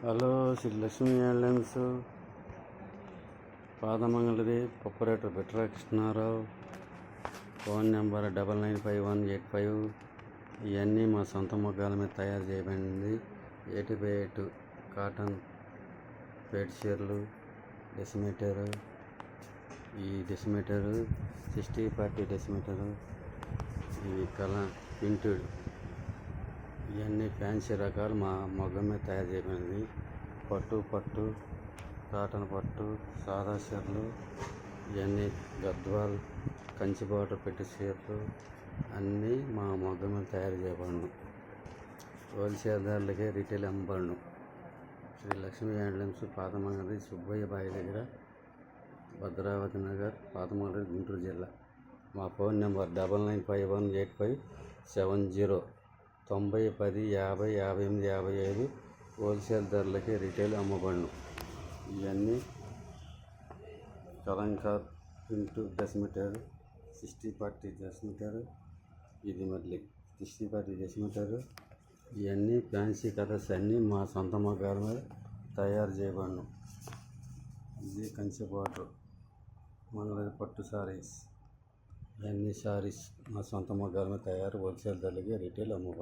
Hello, Sri Lakshmi handlooms, పాదమంగళది, operator Bitra Krishnarao. Phone number 995185. ఇవన్నీ మా సొంత మొగ్గాల మీద తయారు చేయబడింది. 8x8 కాటన్ బెడ్షీట్లు, డెసిమీటరు, ఈ డెసిమీటరు 60-40 డెసిమీటరు, ఈ ప్రింటెడ్, ఇవన్నీ ఫ్యాన్సీ రకాలు మా మొగ్గం మీద తయారు చేయబడింది. పట్టు, కాటన్ పట్టు, సాదా చీరలు, ఇవన్నీ గద్వాల్, కంచి బార్డర్ పెట్టి చీరలు అన్నీ మా మొగ్గం మీద తయారు చేయబడను. హోల్సేల్ ధరలకే రిటైల్ అమ్మబడను. శ్రీ లక్ష్మీ హ్యాండ్లూమ్స్, పాతమంగళి, సుబ్బయ్య బాయి దగ్గర, భద్రావతి నగర్, పాతమంగళి, గుంటూరు జిల్లా. మా ఫోన్ నెంబర్ 99518570 9010505855. హోల్సేల్ ధరలకి రిటైల్ అమ్మబడును. ఇవన్నీ కలంకార్ ప్రింట్ డెసిమీటర్ 60-40 డెసిమీటర్, ఇది మళ్ళీ 60-40 డెసిమీటర్. ఇవన్నీ ఫ్యాన్సీ కలర్స్ అన్నీ మా సొంత మొగ్గాల మీద తయారు చేయబడును. ఇది కంచి బార్డర్ మంగళగిరి పట్టు సారీస్, ఇవన్నీ సారీస్ మా సొంత మొగ్గాల మీద తయారు. హోల్సేల్ ధరలకి రిటైల్ అమ్మబడును.